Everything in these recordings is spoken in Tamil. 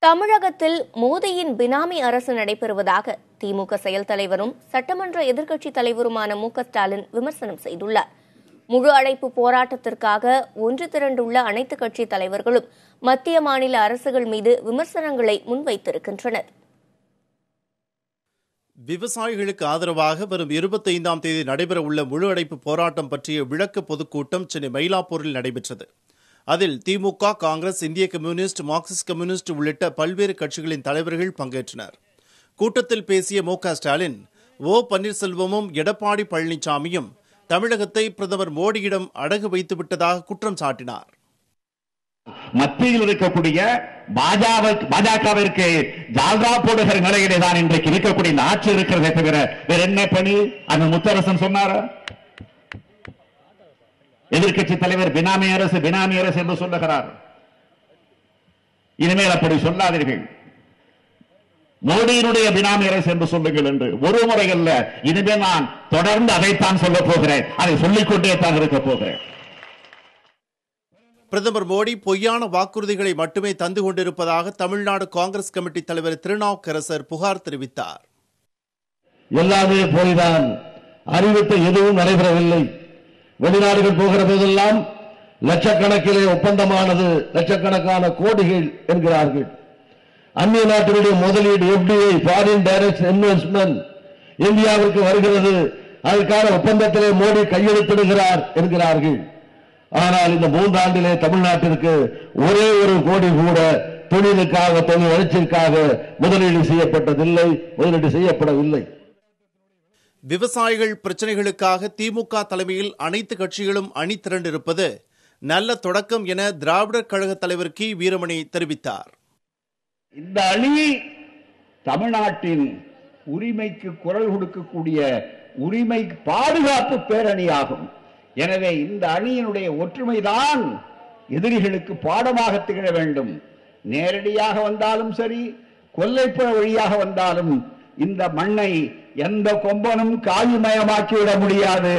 தமிழகத்தில் மோடியின் பினாமி அரசு நடைபெறுவதாக திமுக செயல் தலைவரும் சட்டமன்ற எதிர்க்கட்சித் தலைவருமான மு.க.ஸ்டாலின் விமர்சனம் செய்துள்ளார். முழு அடைப்பு போராட்டத்திற்காக ஒன்று திரண்டுள்ள அனைத்துக் கட்சித் தலைவர்களும் மத்திய மாநில அரசுகள் மீது விமர்சனங்களை முன்வைத்திருக்கின்றனர். விவசாயிகளுக்கு ஆதரவாக வரும் 25ஆம் தேதி நடைபெறவுள்ள முழு அடைப்பு போராட்டம் பற்றிய விளக்க பொதுக்கூட்டம் சென்னை மயிலாப்பூரில் நடைபெற்றது. அதில் திமுக, காங்கிரஸ், இந்திய கம்யூனிஸ்ட், மார்க்சிஸ்ட் கம்யூனிஸ்ட் உள்ளிட்ட பல்வேறு கட்சிகளின் தலைவர்கள் பங்கேற்றனர். கூட்டத்தில் பேசிய மு.க.ஸ்டாலின், பன்னீர்செல்வமும் எடப்பாடி பழனிசாமியும் தமிழகத்தை பிரதமர் மோடியிடம் அடகு வைத்துவிட்டதாக குற்றம் சாட்டினார். மத்தியில் இருக்கக்கூடிய பாஜகவிற்கு ஜால்ரா போடுகிற நிலையிலே தான் இன்றைக்கு இருக்கக்கூடிய இந்த ஆட்சி இருக்கிறதே தவிர வேற என்ன பணி? அந்த முத்தரசன் சொன்னாரா? எதிர்க்கட்சி தலைவர் பினாமி அரசு என்று சொல்லுகிறார். இனிமேல் அப்படி சொல்லாதீர்கள். மோடியினுடைய பினாமி அரசு என்று சொல்லுங்கள் என்று ஒரு முறை அல்ல, இனிமேல் நான் தொடர்ந்து அதைத்தான் சொல்ல போகிறேன். அதை சொல்லிக்கொண்டே தான் இருக்க போகிறேன். பிரதமர் மோடி பொய்யான வாக்குறுதிகளை மட்டுமே தந்து கொண்டிருப்பதாக தமிழ்நாடு காங்கிரஸ் கமிட்டி தலைவர் திருநாவுக்கரசர் புகார் தெரிவித்தார். எல்லாமே போய்தான், அறிவித்த எதுவும் நடைபெறவில்லை. வெளிநாடுகள் போகிற போதெல்லாம் லட்சக்கணக்கிலே ஒப்பந்தமானது, லட்சக்கணக்கான கோடிகள் என்கிறார்கள். அந்நிய நாட்டினுடைய முதலீடு FDI, ஃபாரின் டைரக்ட் இன்வெஸ்ட்மெண்ட் இந்தியாவிற்கு வருகிறது. அதற்கான ஒப்பந்தத்திலே மோடி கையெழுத்திடுகிறார் என்கிறார்கள். ஆனால் இந்த 3 ஆண்டிலே தமிழ்நாட்டிற்கு ஒரே ஒரு கோடி கூட தொழிலுக்காக, தொழில் வளர்ச்சிக்காக முதலீடு செய்யப்படவில்லை. விவசாயிகள் பிரச்சினைகளுக்காக திமுக தலைமையில் அனைத்து கட்சிகளும் அணி திரண்டிருப்பது நல்ல தொடக்கம் என திராவிடர் கழக தலைவர் கி. வீரமணி தெரிவித்தார். இந்த அணி தமிழ்நாட்டின் உரிமைக்கு குரல் கொடுக்கக்கூடிய உரிமை பாதுகாப்பு பேரணியாகும். எனவே இந்த அணியினுடைய ஒற்றுமைதான் எதிரிகளுக்கு பாடமாக திகழ வேண்டும். நேரடியாக வந்தாலும் சரி, கொல்லைப்புற வழியாக வந்தாலும் இந்த மண்ணை எந்த கொம்பனும் காயுமயமாக்கிவிட முடியாது.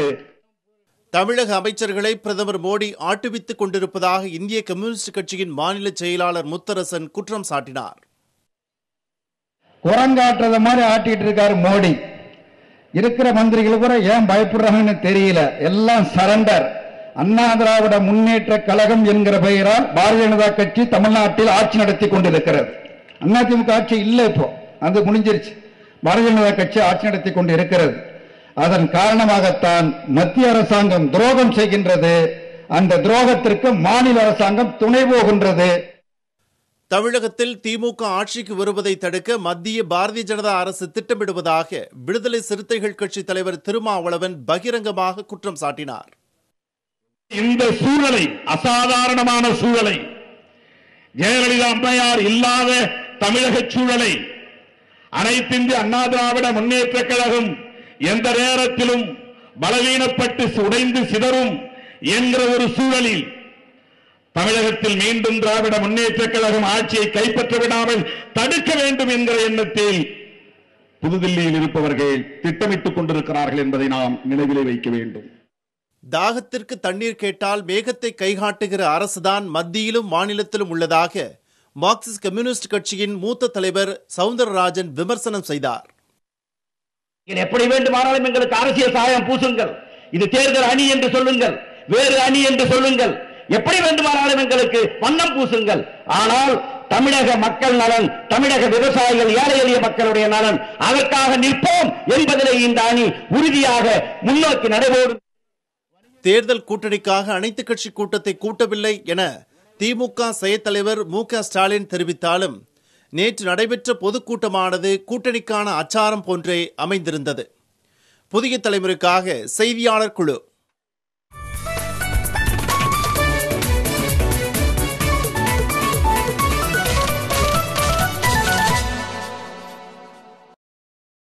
தமிழக அமைச்சர்களை பிரதமர் மோடி ஆட்டுவித்துக் கொண்டிருப்பதாக இந்திய கம்யூனிஸ்ட் கட்சியின் மாநில செயலாளர் முத்தரசன் குற்றம் சாட்டினார். குரங்காட்டுறத மாதிரி ஆட்டிட்டு இருக்காரு மோடி. இருக்கிற மந்திரிகள் கூட ஏன் பயப்படுறாங்கன்னு தெரியல. எல்லாம் சரண்டர். அண்ணா திராவிட முன்னேற்ற கழகம் என்கிற பெயரால் பாரதிய ஜனதா கட்சி தமிழ்நாட்டில் ஆட்சி நடத்தி கொண்டிருக்கிறது. அதிமுக ஆட்சி இல்லை, இப்போ அது முடிஞ்சிருச்சு. பாரதிய ஜனதா கட்சி ஆட்சி நடத்தி கொண்டு இருக்கிறது. அதன் காரணமாகத்தான் மத்திய அரசாங்கம் துரோகம் செய்கின்றது. அந்த துரோகத்திற்கு மாநில அரசாங்கம் துணை போகின்றது. தமிழகத்தில் திமுக ஆட்சிக்கு வருவதை தடுக்க மத்திய பாரதிய ஜனதா அரசு திட்டமிடுவதாக விடுதலை சிறுத்தைகள் கட்சி தலைவர் திருமாவளவன் பகிரங்கமாக குற்றம் சாட்டினார். இந்த சூழலை, அசாதாரணமான சூழலை, ஜெயலலிதா அம்மையார் இல்லாத தமிழக சூழலை அனைத்திந்திய அண்ணா திராவிட முன்னேற்ற கழகம் எந்த நேரத்திலும் பலவீனப்பட்டு உடைந்து சிதறும் என்கிற ஒரு சூழலில் தமிழகத்தில் மீண்டும் திராவிட முன்னேற்ற கழகம் ஆட்சியை கைப்பற்ற விடாமல் தடுக்க வேண்டும் என்கிற எண்ணத்தில் புதுதில்லியில் இருப்பவர்கள் திட்டமிட்டுக் கொண்டிருக்கிறார்கள் என்பதை நாம் நினைவிலே வைக்க வேண்டும். தாகத்திற்கு தண்ணீர் கேட்டால் மேகத்தை கைகாட்டுகிற அரசுதான் மத்தியிலும் மாநிலத்திலும் உள்ளதாக மார்க்சிஸ்ட் கம்யூனிஸ்ட் கட்சியின் மூத்த தலைவர் சவுந்தரராஜன் விமர்சனம் செய்தார். எப்படி வேண்டுமானாலும் எங்களுக்கு அரசியல் சாயம் பூசுங்கள், இது தேர்தல் அணி என்று சொல்லுங்கள், வேறு அணி என்று சொல்லுங்கள், எப்படி வேண்டுமானாலும் எங்களுக்கு வண்ணம் பூசுங்கள். ஆனால் தமிழக மக்கள் நலன், தமிழக விவசாயிகள், ஏழை எளிய மக்களுடைய நலன், அதற்காக நிற்போம் என்பதிலே இந்த அணி உறுதியாக முன்னோக்கி நடைபோடும். தேர்தல் கூட்டணிக்காக அனைத்து கட்சி கூட்டத்தை கூட்டவில்லை என திமுக செயல் தலைவர் மு.க.ஸ்டாலின் தெரிவித்தாலும் நேற்று நடைபெற்ற பொதுக்கூட்டமானது கூட்டணிக்கான அச்சாரம் போன்றே அமைந்திருந்தது. புதிய தலைமுறைக்காக செய்தியாளர் குழு.